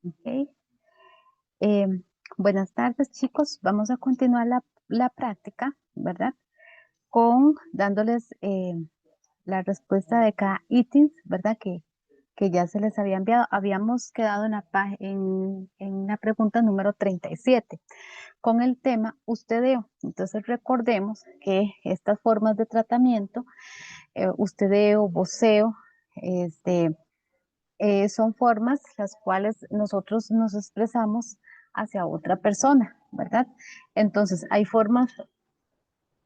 Ok. Eh, Buenas tardes, chicos. Vamos a continuar la práctica, ¿verdad? Con dándoles la respuesta de cada ítem, ¿verdad? Que ya se les había enviado. Habíamos quedado en la pregunta número 37 con el tema ustedeo. Entonces recordemos que estas formas de tratamiento, ustedeo, voceo, este, son formas las cuales nosotros nos expresamos hacia otra persona, ¿verdad? Entonces, hay formas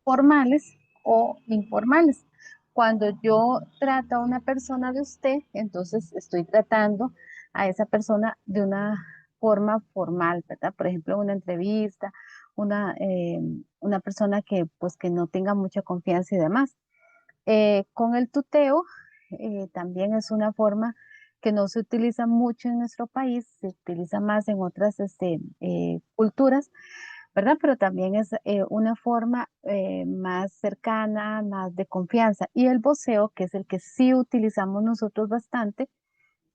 formales o informales. Cuando yo trato a una persona de usted, entonces estoy tratando a esa persona de una forma formal, ¿verdad? Por ejemplo, una entrevista, una persona que pues que no tenga mucha confianza y demás. Con el tuteo, también es una forma que no se utiliza mucho en nuestro país, se utiliza más en otras culturas, ¿verdad? Pero también es una forma más cercana, más de confianza. Y el voceo, que es el que sí utilizamos nosotros bastante,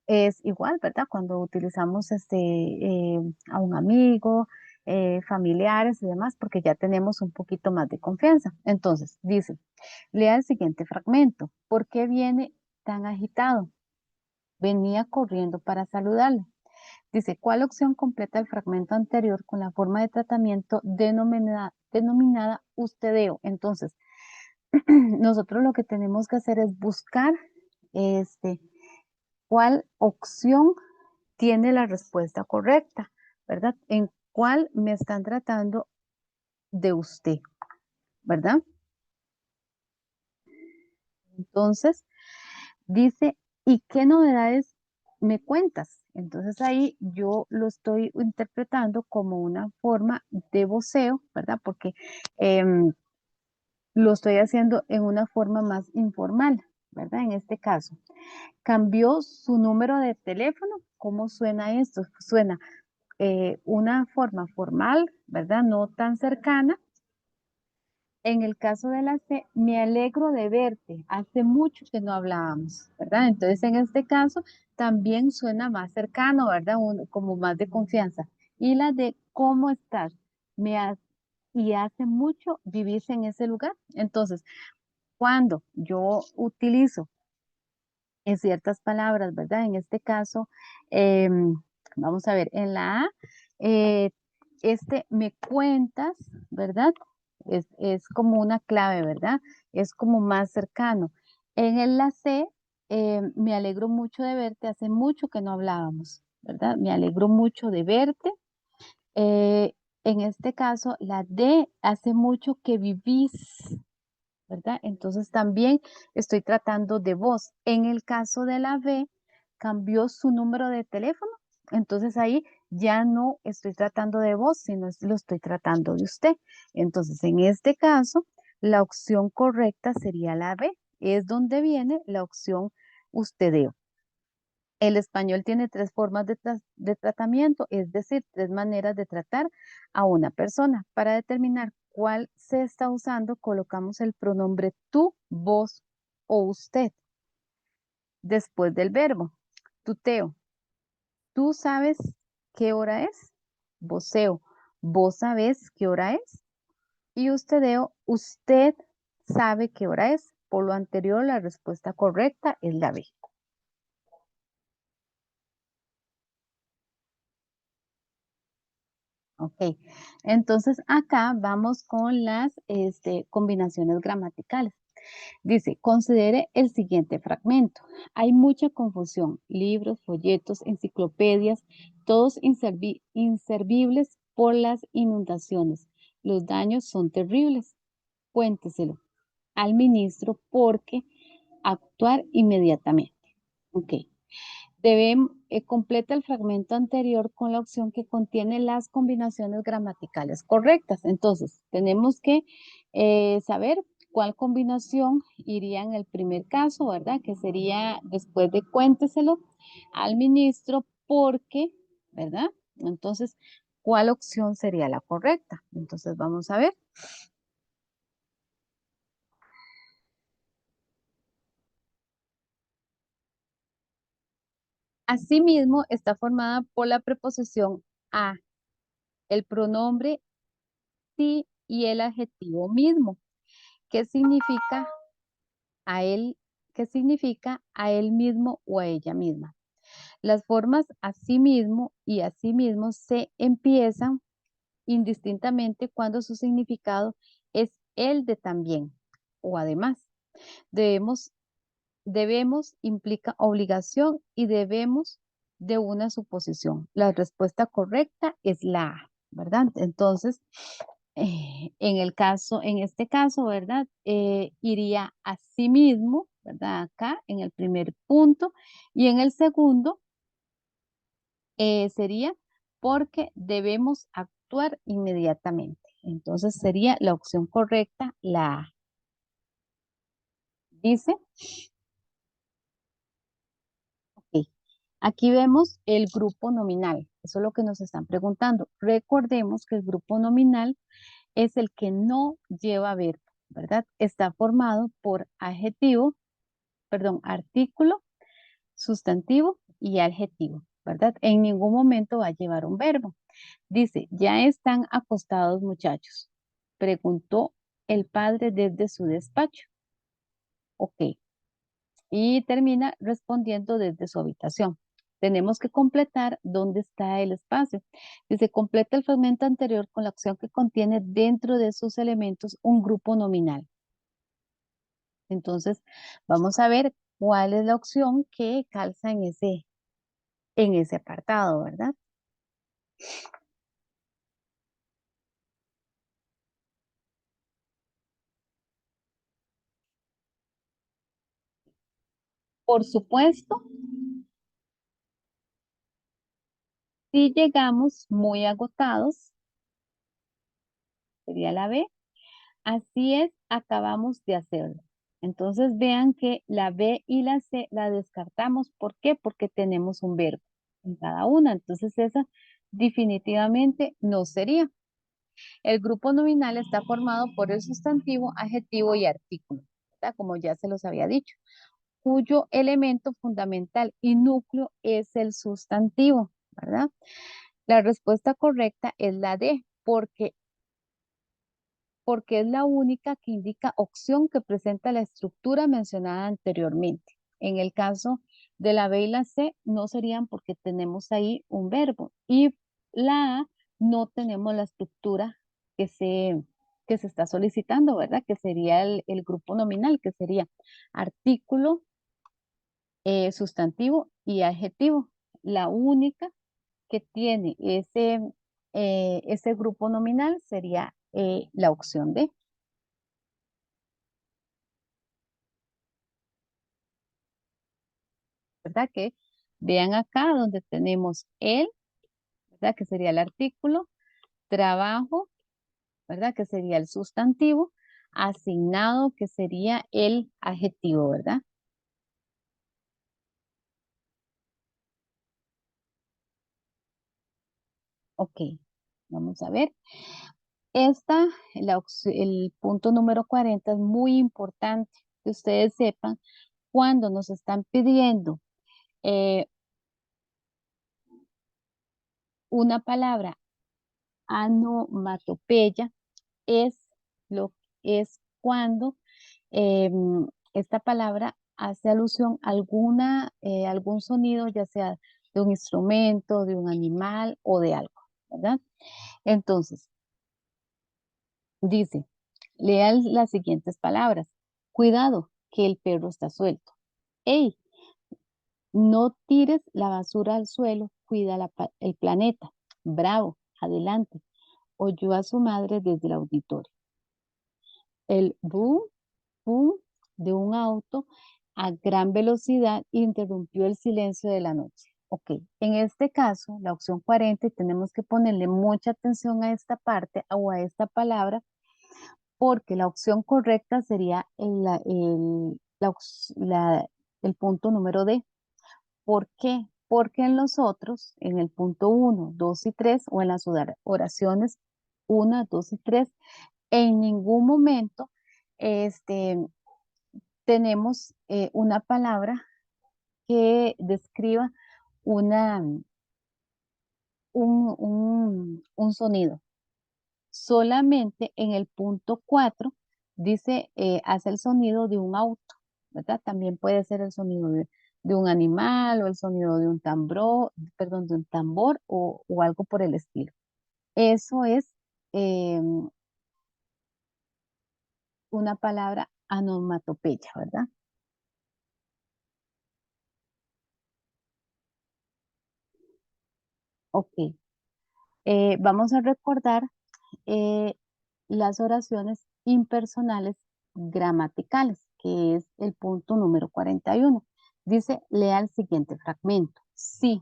es igual, ¿verdad? Cuando utilizamos a un amigo, familiares y demás, porque ya tenemos un poquito más de confianza. Entonces, dice, lea el siguiente fragmento. ¿Por qué viene tan agitado? Venía corriendo para saludarle. Dice, ¿cuál opción completa el fragmento anterior con la forma de tratamiento denominada ustedeo? Entonces, nosotros lo que tenemos que hacer es buscar este, cuál opción tiene la respuesta correcta, ¿verdad? ¿En cuál me están tratando de usted, ¿verdad? Entonces, dice, ¿y qué novedades me cuentas? Entonces ahí yo lo estoy interpretando como una forma de voceo, ¿verdad? Porque lo estoy haciendo en una forma más informal, ¿verdad? En este caso, cambió su número de teléfono. ¿Cómo suena esto? Suena una forma formal, ¿verdad? No tan cercana. En el caso de la C, me alegro de verte. Hace mucho que no hablábamos, ¿verdad? Entonces, en este caso, también suena más cercano, ¿verdad? Como más de confianza. Y la de ¿cómo estás? Me ha- y hace mucho vivís en ese lugar. Entonces, cuando yo utilizo en ciertas palabras, ¿verdad? En este caso, vamos a ver, en la A, eh, me cuentas, ¿verdad? Es como una clave, ¿verdad? Es como más cercano. La C, me alegro mucho de verte, hace mucho que no hablábamos, ¿verdad? Me alegro mucho de verte. Eh, en este caso, la D, hace mucho que vivís, ¿verdad? Entonces también estoy tratando de vos. En el caso de la B, cambió su número de teléfono, entonces ahí ya no estoy tratando de vos, sino lo estoy tratando de usted. Entonces, en este caso, la opción correcta sería la B, es donde viene la opción ustedeo. El español tiene tres formas de tratamiento, es decir, tres maneras de tratar a una persona. Para determinar cuál se está usando, colocamos el pronombre tú, vos o usted después del verbo. Tuteo, ¿tú sabes qué hora es? Voceo, ¿vos sabés qué hora es? Y ustedeo, ¿usted sabe qué hora es? Por lo anterior, la respuesta correcta es la B. Ok, entonces acá vamos con las combinaciones gramaticales. Dice, considere el siguiente fragmento. Hay mucha confusión, libros, folletos, enciclopedias, todos inservibles por las inundaciones. Los daños son terribles. Cuénteselo al ministro porque actuar inmediatamente. Ok. Completa el fragmento anterior con la opción que contiene las combinaciones gramaticales correctas. Entonces, tenemos que saber cuál combinación iría en el primer caso, ¿verdad? Que sería después de cuénteselo al ministro porque, ¿verdad? Entonces, ¿cuál opción sería la correcta? Entonces, vamos a ver. Asimismo, está formada por la preposición a, el pronombre sí y el adjetivo mismo. ¿Qué significa a él? ¿Qué significa a él mismo o a ella misma? Las formas a sí mismo y a sí mismo se empiezan indistintamente cuando su significado es el de también o además. Debemos, debemos implica obligación y debemos de una suposición. La respuesta correcta es la A, ¿verdad? Entonces, en este caso, ¿verdad? Iría a sí mismo, ¿verdad? Acá en el primer punto y en el segundo sería porque debemos actuar inmediatamente. Entonces sería la opción correcta, la A. Dice, ok, aquí vemos el grupo nominal. Eso es lo que nos están preguntando. Recordemos que el grupo nominal es el que no lleva verbo, ¿verdad? Está formado por adjetivo, perdón, artículo, sustantivo y adjetivo, ¿verdad? En ningún momento va a llevar un verbo. Dice, ¿ya están acostados muchachos? Preguntó el padre desde su despacho. Ok. Y termina respondiendo desde su habitación. Tenemos que completar dónde está el espacio. Dice, completa el fragmento anterior con la acción que contiene dentro de sus elementos un grupo nominal. Entonces, vamos a ver cuál es la opción que calza en ese apartado, ¿verdad? Por supuesto, si llegamos muy agotados, sería la B. Así es, acabamos de hacerlo. Entonces vean que la B y la C la descartamos. ¿Por qué? Porque tenemos un verbo en cada una. Entonces esa definitivamente no sería. El grupo nominal está formado por el sustantivo, adjetivo y artículo, ¿verdad? Como ya se los había dicho, cuyo elemento fundamental y núcleo es el sustantivo, ¿verdad? La respuesta correcta es la D, porque es la única que indica opción que presenta la estructura mencionada anteriormente. En el caso de la B y la C, no serían porque tenemos ahí un verbo. Y la A no tenemos la estructura que que se está solicitando, ¿verdad? Que sería el grupo nominal, que sería artículo, sustantivo y adjetivo. La única que tiene ese grupo nominal sería la opción D. ¿Verdad? Que vean acá donde tenemos el, ¿verdad? Que sería el artículo, trabajo, ¿verdad? Que sería el sustantivo, asignado, que sería el adjetivo, ¿verdad? Ok, vamos a ver. Esta, el punto número 40 es muy importante que ustedes sepan cuando nos están pidiendo eh, una palabra anomatopeya, es lo es cuando esta palabra hace alusión a algún sonido, ya sea de un instrumento, de un animal o de algo, ¿verdad? Entonces, dice, lean las siguientes palabras. Cuidado, que el perro está suelto. Ey, no tires la basura al suelo, cuida el planeta. Bravo, adelante. Oyó a su madre desde el auditorio. El boom pum de un auto a gran velocidad interrumpió el silencio de la noche. Ok, en este caso, la opción 40, tenemos que ponerle mucha atención a esta parte o a esta palabra, porque la opción correcta sería el punto número D. ¿Por qué? Porque en los otros, en el punto uno, 2 y 3, o en las oraciones 1, 2 y 3, en ningún momento este, tenemos una palabra que describa una, un sonido. Solamente en el punto 4 dice, hace el sonido de un auto, ¿verdad? También puede ser el sonido de un animal o el sonido de un tambor, perdón, de un tambor o algo por el estilo. Eso es una palabra onomatopeya, ¿verdad? Ok. Vamos a recordar eh, las oraciones impersonales gramaticales, que es el punto número 41. Dice, lea el siguiente fragmento. Sí,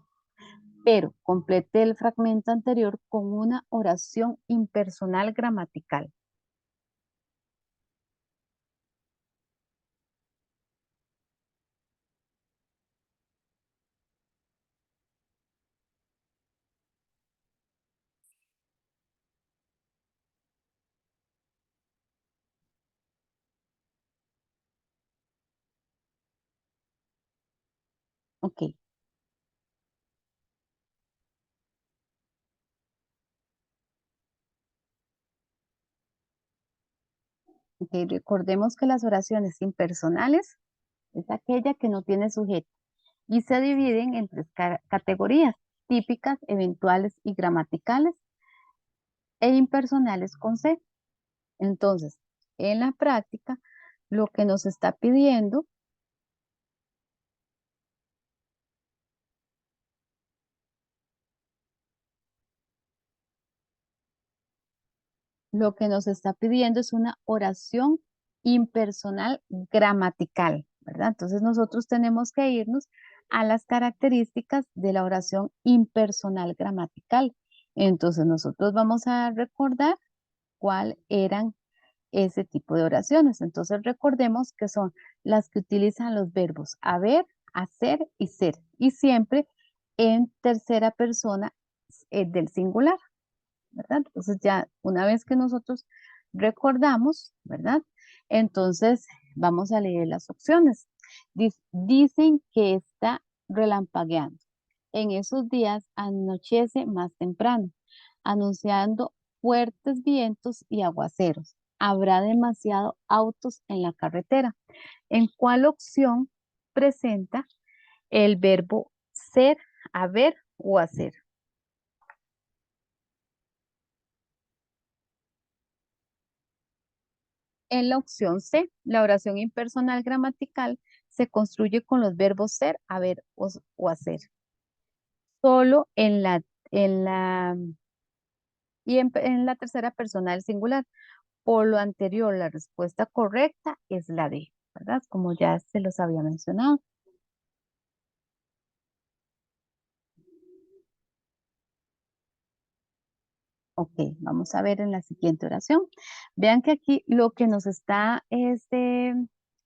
pero complete el fragmento anterior con una oración impersonal gramatical. Ok, ok, recordemos que las oraciones impersonales es aquella que no tiene sujeto y se dividen en tres categorías: típicas, eventuales y gramaticales, e impersonales con C. Entonces, en la práctica, lo que nos está pidiendo, lo que nos está pidiendo es una oración impersonal gramatical, ¿verdad? Entonces, nosotros tenemos que irnos a las características de la oración impersonal gramatical. Entonces, nosotros vamos a recordar cuál eran ese tipo de oraciones. Entonces recordemos que son las que utilizan los verbos haber, hacer y ser, y siempre en tercera persona del singular, ¿verdad? Entonces ya una vez que nosotros recordamos, ¿verdad? Entonces vamos a leer las opciones. Dicen que está relampagueando. En esos días anochece más temprano, anunciando fuertes vientos y aguaceros. Habrá demasiados autos en la carretera. ¿En cuál opción presenta el verbo ser, haber o hacer? En la opción C, la oración impersonal gramatical se construye con los verbos ser, haber o hacer. Solo en la tercera persona del singular. Por lo anterior, la respuesta correcta es la D, ¿verdad? Como ya se los había mencionado. Ok, vamos a ver en la siguiente oración. Vean que aquí lo que nos está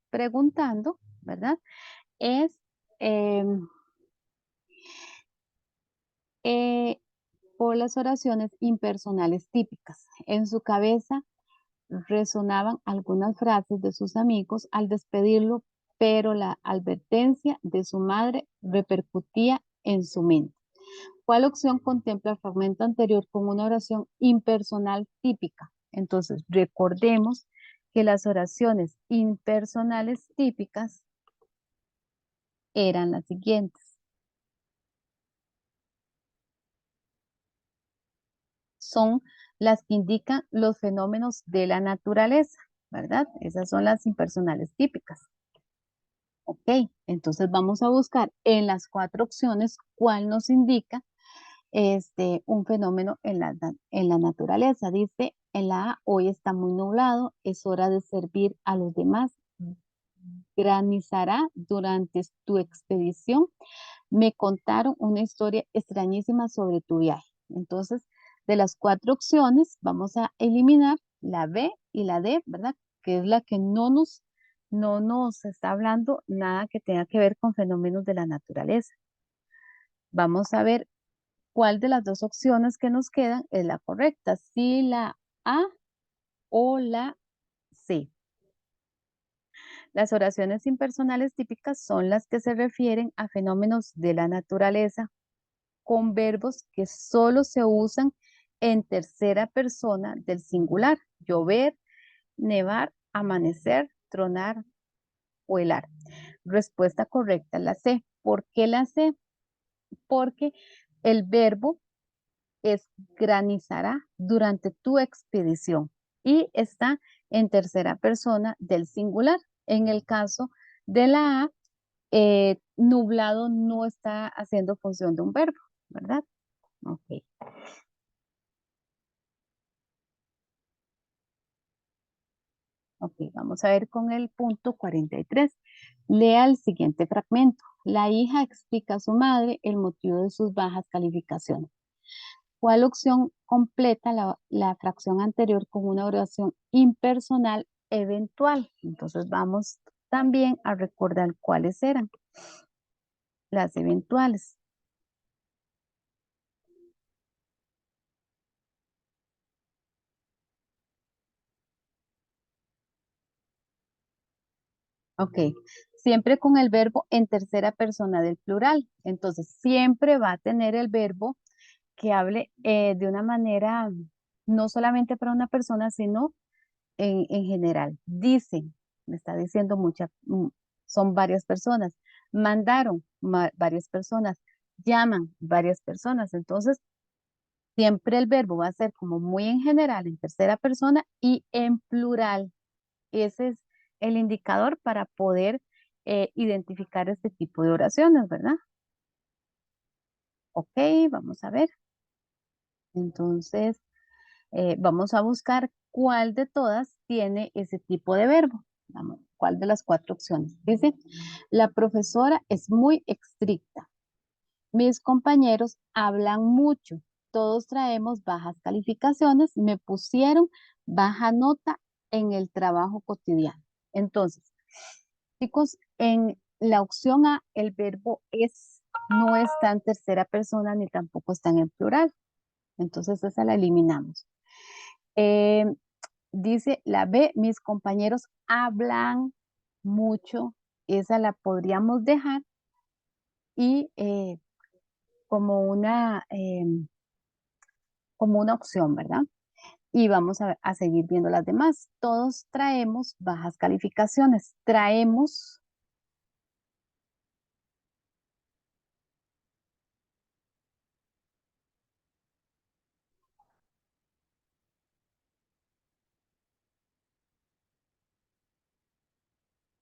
preguntando, ¿verdad? Es em, eh, por las oraciones impersonales típicas. En su cabeza resonaban algunas frases de sus amigos al despedirlo, pero la advertencia de su madre repercutía en su mente. ¿Cuál opción contempla el fragmento anterior con una oración impersonal típica? Entonces, recordemos que las oraciones impersonales típicas eran las siguientes. Son las que indican los fenómenos de la naturaleza, ¿verdad? Esas son las impersonales típicas. Ok, entonces vamos a buscar en las cuatro opciones cuál nos indica un fenómeno en la naturaleza. Dice en la A, hoy está muy nublado, es hora de servir a los demás. Granizará durante tu expedición. Me contaron una historia extrañísima sobre tu viaje. Entonces, de las cuatro opciones, vamos a eliminar la B y la D, ¿verdad? Que es la que no nos está hablando nada que tenga que ver con fenómenos de la naturaleza. Vamos a ver cuál de las dos opciones que nos quedan es la correcta, si la A o la C. Las oraciones impersonales típicas son las que se refieren a fenómenos de la naturaleza con verbos que solo se usan en tercera persona del singular. Llover, nevar, amanecer, tronar o helar. Respuesta correcta, la C. ¿Por qué la C? Porque el verbo es granizará durante tu expedición y está en tercera persona del singular. En el caso de la A, nublado no está haciendo función de un verbo, ¿verdad? Ok, ok, vamos a ver con el punto 43. Lea el siguiente fragmento. La hija explica a su madre el motivo de sus bajas calificaciones. ¿Cuál opción completa la fracción anterior con una oración impersonal eventual? Entonces vamos también a recordar cuáles eran las eventuales. Ok, siempre con el verbo en tercera persona del plural. Entonces siempre va a tener el verbo que hable de una manera no solamente para una persona, sino en general. Dicen, me está diciendo son varias personas. Mandaron varias personas. Llaman varias personas. Entonces, siempre el verbo va a ser como muy en general, en tercera persona y en plural. Ese es el indicador para poder identificar este tipo de oraciones, ¿verdad? Ok, vamos a ver. Entonces, vamos a buscar cuál de todas tiene ese tipo de verbo. Vamos, ¿cuál de las cuatro opciones? Dice, la profesora es muy estricta. Mis compañeros hablan mucho. Todos traemos bajas calificaciones. Me pusieron baja nota en el trabajo cotidiano. Entonces, chicos, en la opción A, el verbo es no está en tercera persona ni tampoco está en plural. Entonces, esa la eliminamos. Eh, Dice la B, mis compañeros hablan mucho. Esa la podríamos dejar y como como una opción, ¿verdad? Y vamos a seguir viendo las demás. Todos traemos bajas calificaciones. Traemos,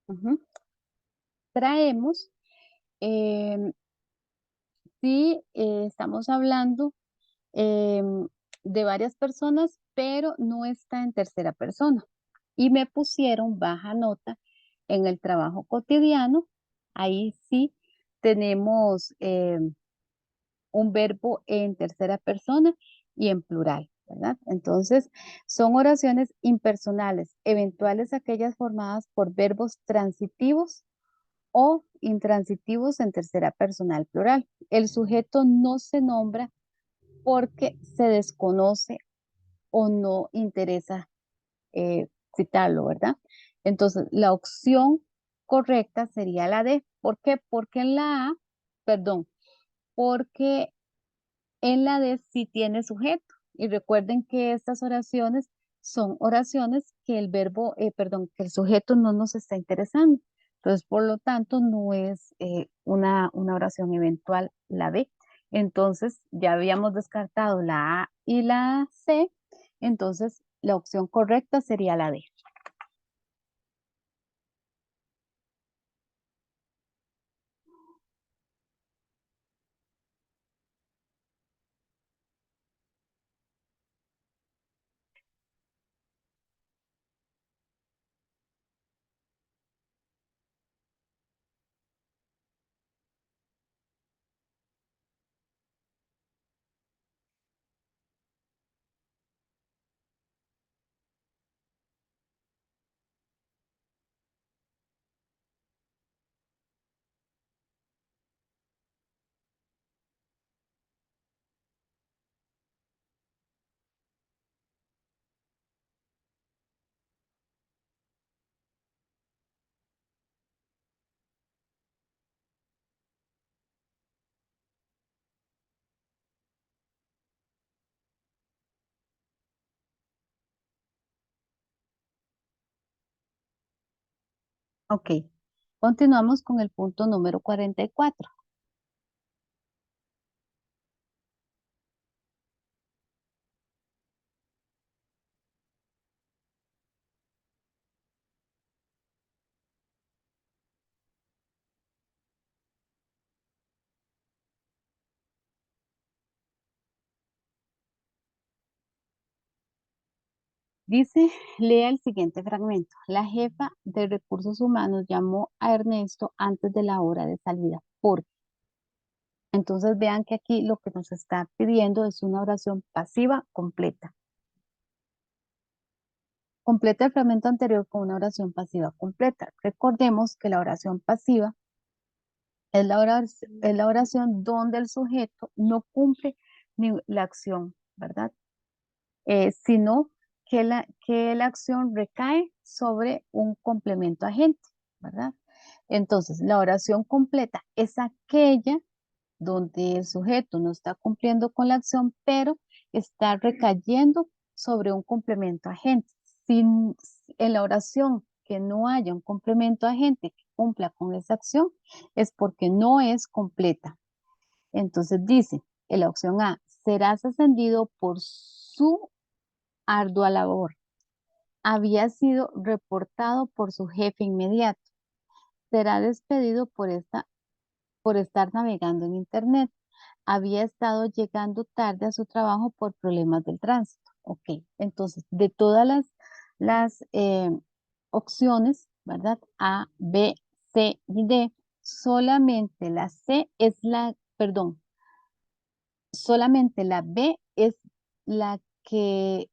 ujú, traemos, eh, sí, estamos hablando de varias personas, pero no está en tercera persona. Y me pusieron baja nota en el trabajo cotidiano. Ahí sí tenemos un verbo en tercera persona y en plural, ¿verdad? Entonces, son oraciones impersonales, eventuales aquellas formadas por verbos transitivos o intransitivos en tercera personal plural. El sujeto no se nombra porque se desconoce o no interesa citarlo, ¿verdad? Entonces, la opción correcta sería la D. ¿Por qué? Porque en la A, perdón, porque en la D sí tiene sujeto. Y recuerden que estas oraciones son oraciones que el verbo, perdón, que el sujeto no nos está interesando. Entonces, por lo tanto, no es una oración eventual la B. Entonces, ya habíamos descartado la A y la C. Entonces, la opción correcta sería la D. Ok. Continuamos con el punto número 44. Dice, lea el siguiente fragmento. La jefa de recursos humanos llamó a Ernesto antes de la hora de salida. Entonces vean que aquí lo que nos está pidiendo es una oración pasiva completa. Completa el fragmento anterior con una oración pasiva completa. Recordemos que la oración pasiva es la oración donde el sujeto no cumple ni la acción, ¿verdad? Sino que la acción recae sobre un complemento agente, ¿verdad? Entonces, la oración completa es aquella donde el sujeto no está cumpliendo con la acción, pero está recayendo sobre un complemento agente. Si en la oración que no haya un complemento agente que cumpla con esa acción, es porque no es completa. Entonces dice, en la opción A, serás ascendido por su ardua labor. Había sido reportado por su jefe inmediato. Será despedido por estar navegando en Internet. Había estado llegando tarde a su trabajo por problemas del tránsito. Ok, entonces, de todas las opciones, ¿verdad? A, B, C y D, solamente la C es la, perdón, solamente la B es la que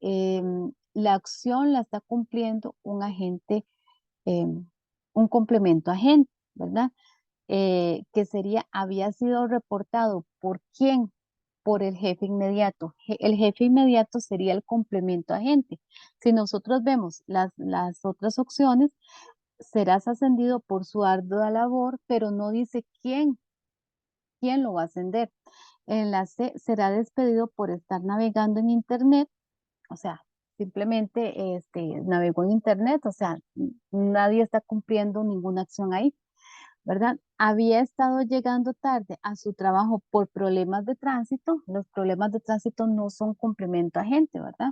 la acción la está cumpliendo un agente, un complemento agente, ¿verdad? Que sería, había sido reportado por quién, por el jefe inmediato. El jefe inmediato sería el complemento agente. Si nosotros vemos las otras opciones, serás ascendido por su ardua labor, pero no dice quién lo va a ascender. En la C, será despedido por estar navegando en Internet, o sea, simplemente navegó en Internet, o sea, nadie está cumpliendo ninguna acción ahí. ¿Verdad? Había estado llegando tarde a su trabajo por problemas de tránsito. Los problemas de tránsito no son complemento agente, ¿verdad?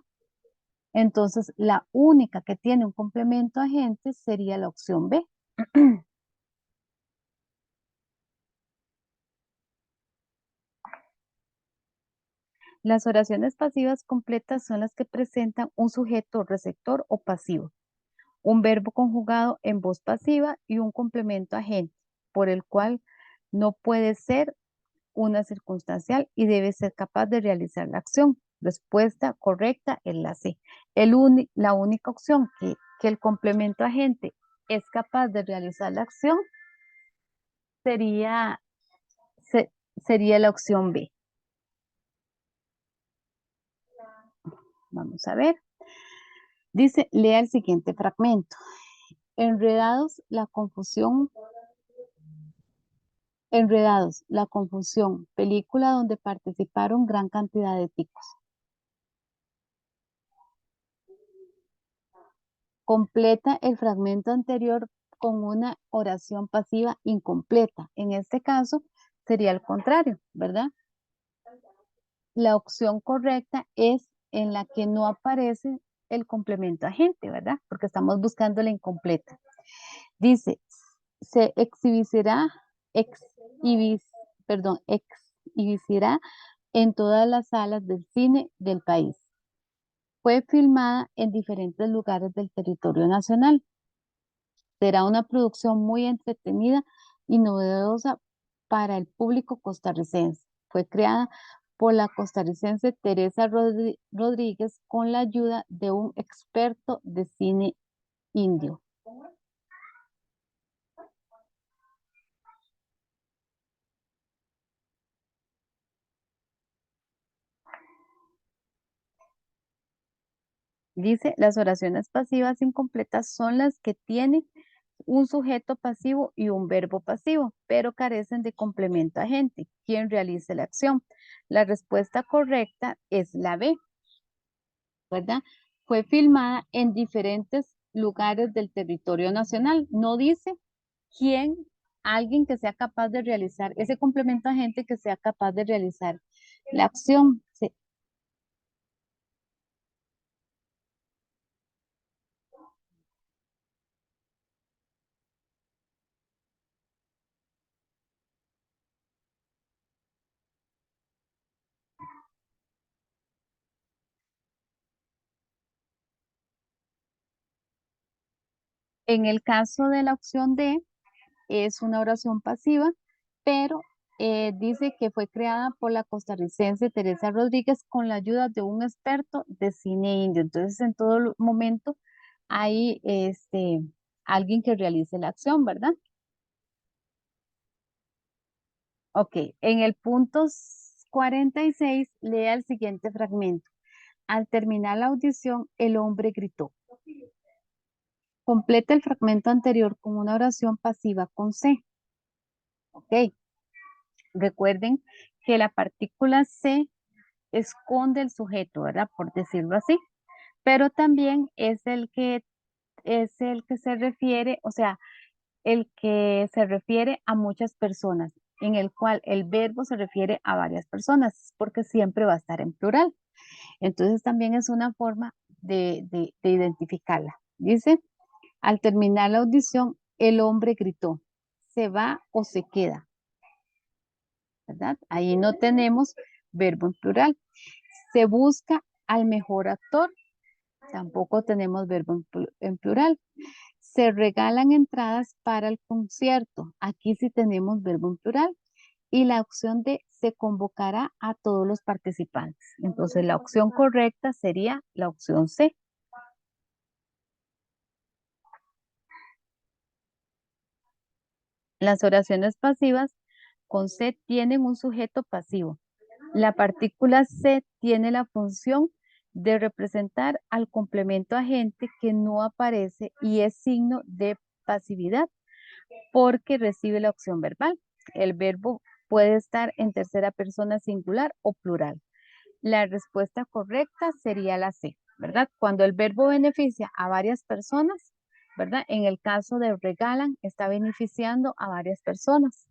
Entonces, la única que tiene un complemento agente sería la opción B. Las oraciones pasivas completas son las que presentan un sujeto receptor o pasivo, un verbo conjugado en voz pasiva y un complemento agente, por el cual no puede ser una circunstancial y debe ser capaz de realizar la acción. Respuesta correcta es la C. La única opción que el complemento agente es capaz de realizar la acción sería, sería la opción B. Vamos a ver. Dice, lea el siguiente fragmento. Enredados, la confusión, película donde participaron gran cantidad de ticos. Completa el fragmento anterior con una oración pasiva incompleta. En este caso sería el contrario, ¿verdad? La opción correcta es en la que no aparece el complemento agente, ¿verdad? Porque estamos buscando la incompleta. Dice, se exhibirá, exhibis, perdón, exhibirá en todas las salas del cine del país. Fue filmada en diferentes lugares del territorio nacional. Será una producción muy entretenida y novedosa para el público costarricense. Fue creada por la costarricense Teresa Rodríguez con la ayuda de un experto de cine indio. Dice, las oraciones pasivas incompletas son las que tienen un sujeto pasivo y un verbo pasivo, pero carecen de complemento agente, quien realice la acción. La respuesta correcta es la B, ¿verdad? Fue filmada en diferentes lugares del territorio nacional. No dice quién, alguien que sea capaz de realizar ese complemento agente que sea capaz de realizar la acción. Sí. En el caso de la opción D, es una oración pasiva, pero dice que fue creada por la costarricense Teresa Rodríguez con la ayuda de un experto de cine indio. Entonces, en todo momento hay alguien que realice la acción, ¿verdad? Ok, en el punto 46, lea el siguiente fragmento. Al terminar la audición, el hombre gritó. Completa el fragmento anterior con una oración pasiva con C. Ok, recuerden que la partícula C esconde el sujeto, ¿verdad? Por decirlo así, pero también es el que se refiere, o sea, el que se refiere a muchas personas, en el cual el verbo se refiere a varias personas, porque siempre va a estar en plural. Entonces también es una forma de identificarla. Dice, al terminar la audición, el hombre gritó, ¿se va o se queda? ¿Verdad? Ahí no tenemos verbo en plural. Se busca al mejor actor, tampoco tenemos verbo en plural. Se regalan entradas para el concierto, aquí sí tenemos verbo en plural. Y la opción de se convocará a todos los participantes. Entonces la opción correcta sería la opción C. Las oraciones pasivas con C tienen un sujeto pasivo. La partícula C tiene la función de representar al complemento agente que no aparece y es signo de pasividad porque recibe la opción verbal. El verbo puede estar en tercera persona singular o plural. La respuesta correcta sería la C, ¿verdad? Cuando el verbo beneficia a varias personas, ¿verdad? En el caso de regalan, está beneficiando a varias personas.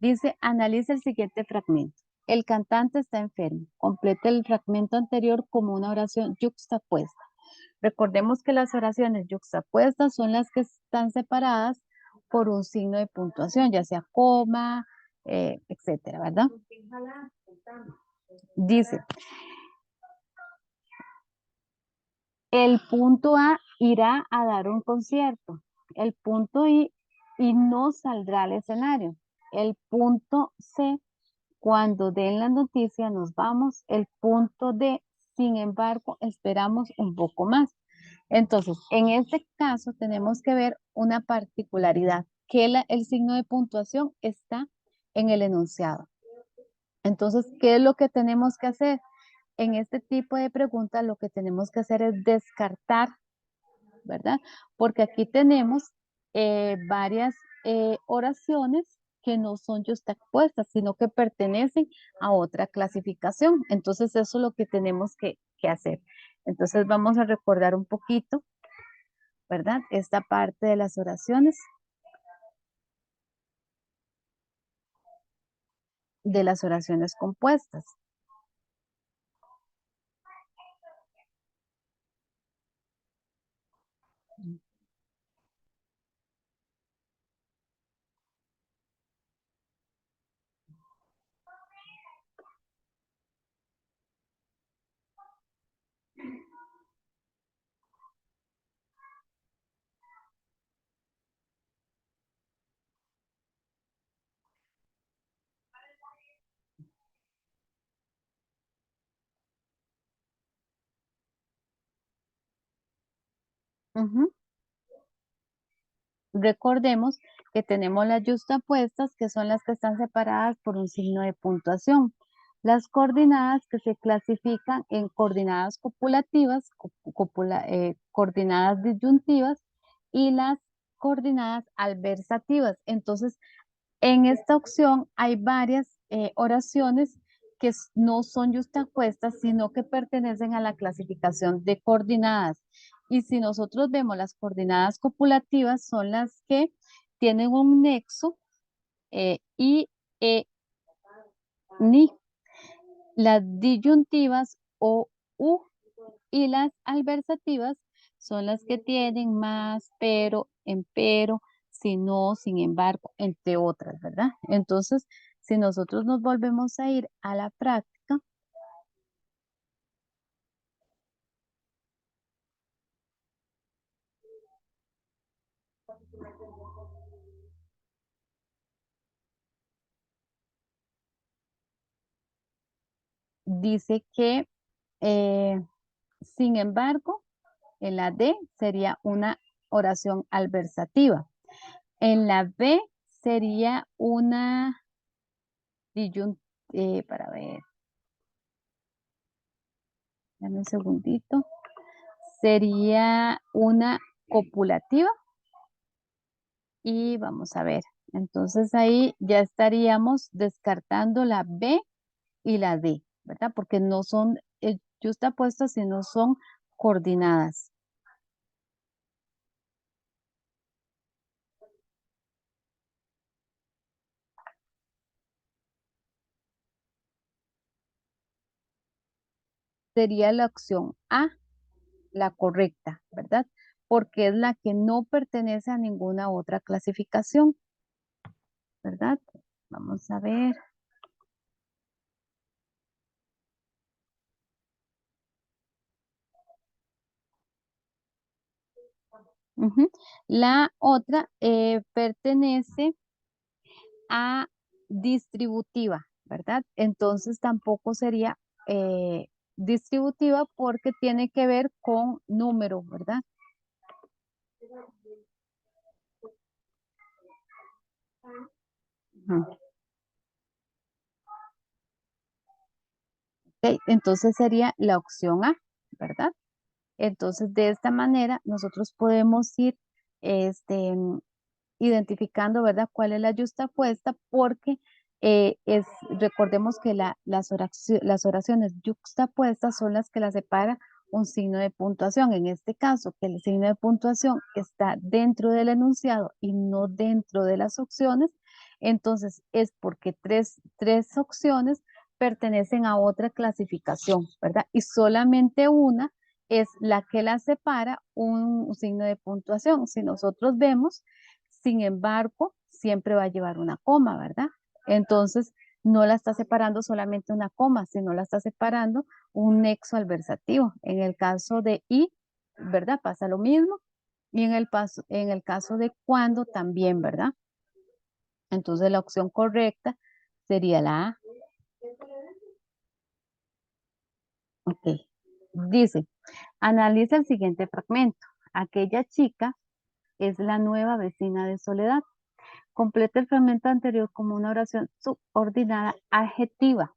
Dice, analiza el siguiente fragmento. El cantante está enfermo. Completa el fragmento anterior como una oración yuxtapuesta. Recordemos que las oraciones yuxtapuestas son las que están separadas por un signo de puntuación, ya sea coma, etcétera, ¿verdad? Dice, el punto A irá a dar un concierto. El punto I no saldrá al escenario. El punto C, cuando den la noticia nos vamos. El punto D, sin embargo, esperamos un poco más. Entonces, en este caso tenemos que ver una particularidad, que el signo de puntuación está en el enunciado. Entonces, ¿qué es lo que tenemos que hacer? En este tipo de preguntas lo que tenemos que hacer es descartar, ¿verdad? Porque aquí tenemos varias oraciones que no son justapuestas, sino que pertenecen a otra clasificación. Entonces, eso es lo que tenemos que hacer. Entonces, vamos a recordar un poquito, ¿verdad? Esta parte de las oraciones, compuestas. Ujú. Recordemos que tenemos las yuxtapuestas, que son las que están separadas por un signo de puntuación. Las coordenadas que se clasifican en coordenadas copulativas, coordenadas disyuntivas y las coordenadas adversativas. Entonces, en esta opción hay varias oraciones no son yuxtapuestas, sino que pertenecen a la clasificación de coordinadas. Y si nosotros vemos las coordinadas copulativas, son las que tienen un nexo y ni. Las disyuntivas o u y las adversativas son las que tienen más, pero, empero, si no, sin embargo, entre otras, ¿verdad? Entonces, si nosotros nos volvemos a ir a la práctica, dice que, eh, sin embargo, en la D sería una oración adversativa. En la B sería una disyuntiva, para ver, dame un segundito. Sería una copulativa y vamos a ver. Entonces ahí ya estaríamos descartando la B y la D, ¿verdad? Porque no son justapuestas, sino son coordinadas. Sería la opción A, la correcta, ¿verdad? Porque es la que no pertenece a ninguna otra clasificación, ¿verdad? Vamos a ver. Ujú. La otra pertenece a distributiva, ¿verdad? Entonces tampoco sería distributiva porque tiene que ver con número, ¿verdad? Ujú. Ok, entonces sería la opción A, ¿verdad? Entonces de esta manera nosotros podemos ir este, identificando, ¿verdad? ¿Cuál es la justa puesta? Porque recordemos que las oraciones yuxtapuestas son las que las separa un signo de puntuación. En este caso, que el signo de puntuación está dentro del enunciado y no dentro de las opciones, entonces es porque tres opciones pertenecen a otra clasificación, ¿verdad? Y solamente una es la que la separa un signo de puntuación. Si nosotros vemos, sin embargo, siempre va a llevar una coma, ¿verdad? Entonces, no la está separando solamente una coma, sino la está separando un nexo adversativo. En el caso de y, ¿verdad? Pasa lo mismo. Y en el caso de cuando también, ¿verdad? Entonces, la opción correcta sería la A. Ok. Dice, analiza el siguiente fragmento. Aquella chica es la nueva vecina de Soledad. Completa el fragmento anterior como una oración subordinada adjetiva.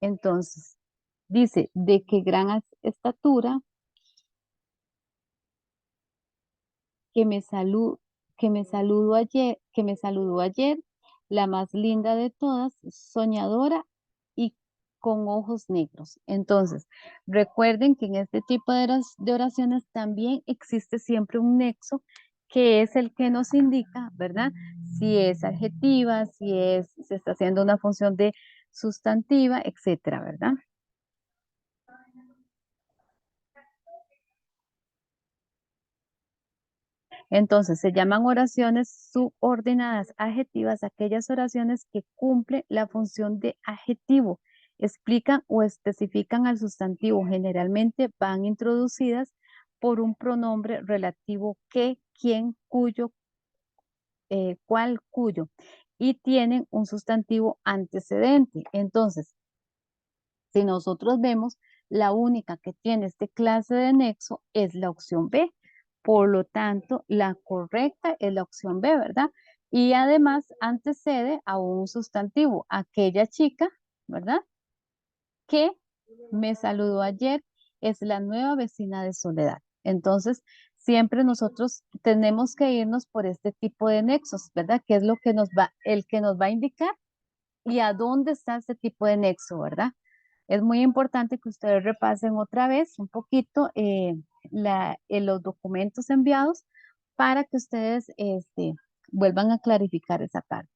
Entonces, dice, de qué gran estatura, que me salu- que me saludó ayer, la más linda de todas, soñadora y con ojos negros. Entonces, recuerden que en este tipo de oraciones también existe siempre un nexo que es el que nos indica, ¿verdad? Si es adjetiva, se está haciendo una función de sustantiva, etcétera, ¿verdad? Entonces, se llaman oraciones subordinadas adjetivas aquellas oraciones que cumplen la función de adjetivo, explican o especifican al sustantivo, generalmente van introducidas por un pronombre relativo que, quién, cuyo, cuál, cuyo, y tienen un sustantivo antecedente. Entonces, si nosotros vemos, la única que tiene este clase de nexo es la opción B. Por lo tanto, la correcta es la opción B, ¿verdad? Y además antecede a un sustantivo, aquella chica, ¿verdad? Que me saludó ayer, es la nueva vecina de Soledad. Entonces, siempre nosotros tenemos que irnos por este tipo de nexos, ¿verdad? Que es lo que el que nos va a indicar y a dónde está este tipo de nexo, ¿verdad? Es muy importante que ustedes repasen otra vez un poquito los documentos enviados para que ustedes vuelvan a clarificar esa parte.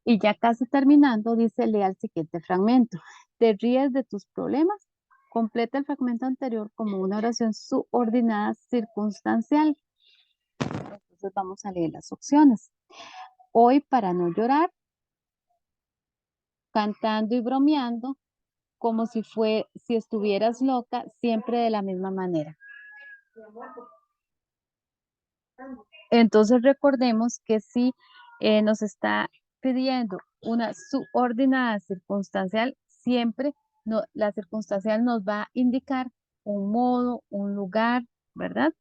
Y ya casi terminando, dice, lea el siguiente fragmento. ¿Te ríes de tus problemas? Completa el fragmento anterior como una oración subordinada circunstancial. Entonces vamos a leer las opciones. Hoy para no llorar, cantando y bromeando, como si estuvieras loca, siempre de la misma manera. Entonces recordemos que si nos está pidiendo una subordinada circunstancial, siempre la circunstancial nos va a indicar un modo, un lugar, ¿verdad?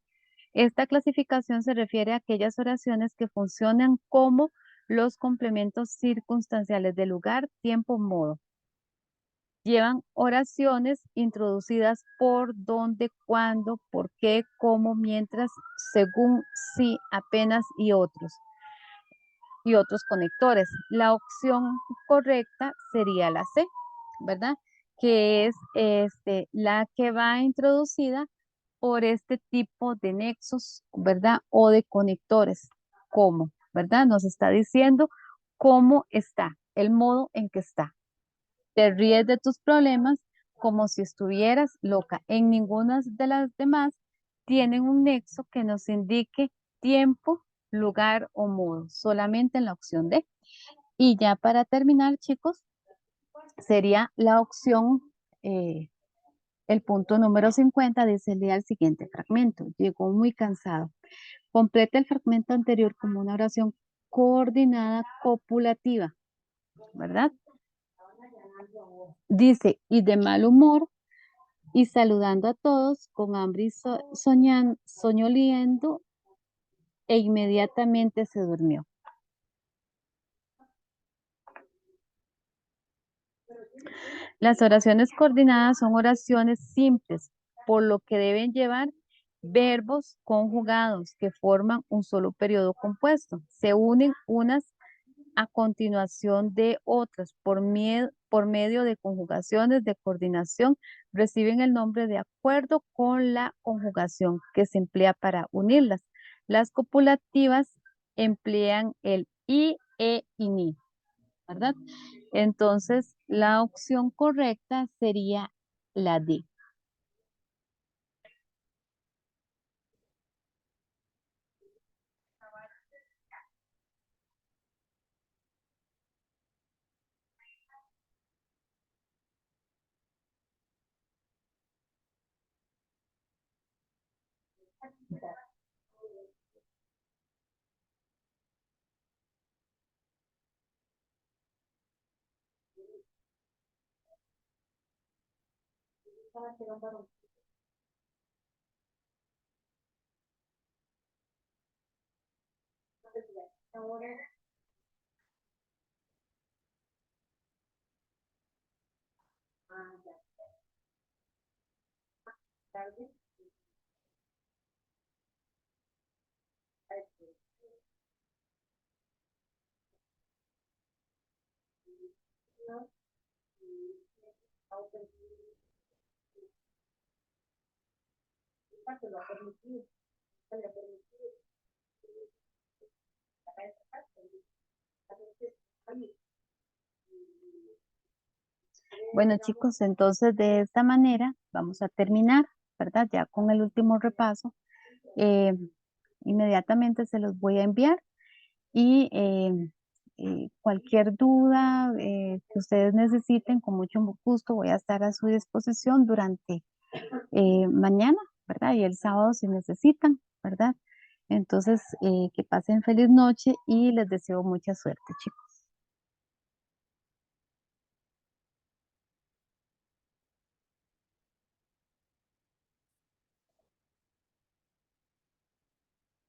Esta clasificación se refiere a aquellas oraciones que funcionan como los complementos circunstanciales de lugar, tiempo, modo. Llevan oraciones introducidas por, dónde, cuándo, por qué, cómo, mientras, según, sí, apenas y otros conectores. La opción correcta sería la C, ¿verdad? Que es la que va introducida por este tipo de nexos, ¿verdad? O de conectores, ¿cómo? ¿Verdad? Nos está diciendo cómo está, el modo en que está. Te ríes de tus problemas como si estuvieras loca. En ninguna de las demás tienen un nexo que nos indique tiempo, lugar o modo, solamente en la opción D. Y ya para terminar, chicos, sería la opción, el punto número 50, dice, lea el siguiente fragmento. Llegó muy cansado. Completa el fragmento anterior como una oración coordinada copulativa, ¿verdad? Dice, y de mal humor, y saludando a todos con hambre y soñoliendo, e inmediatamente se durmió. Las oraciones coordinadas son oraciones simples, por lo que deben llevar verbos conjugados que forman un solo periodo compuesto. Se unen unas a continuación de otras por medio de conjugaciones de coordinación, reciben el nombre de acuerdo con la conjugación que se emplea para unirlas. Las copulativas emplean el i, e y ni, ¿verdad? Entonces, la opción correcta sería la D. Bueno, chicos, entonces de esta manera vamos a terminar, ¿verdad? Ya con el último repaso. Eh, Inmediatamente se los voy a enviar y cualquier duda que ustedes necesiten, con mucho gusto voy a estar a su disposición durante mañana, ¿verdad? Y el sábado si necesitan, ¿verdad? Entonces, que pasen feliz noche y les deseo mucha suerte, chicos.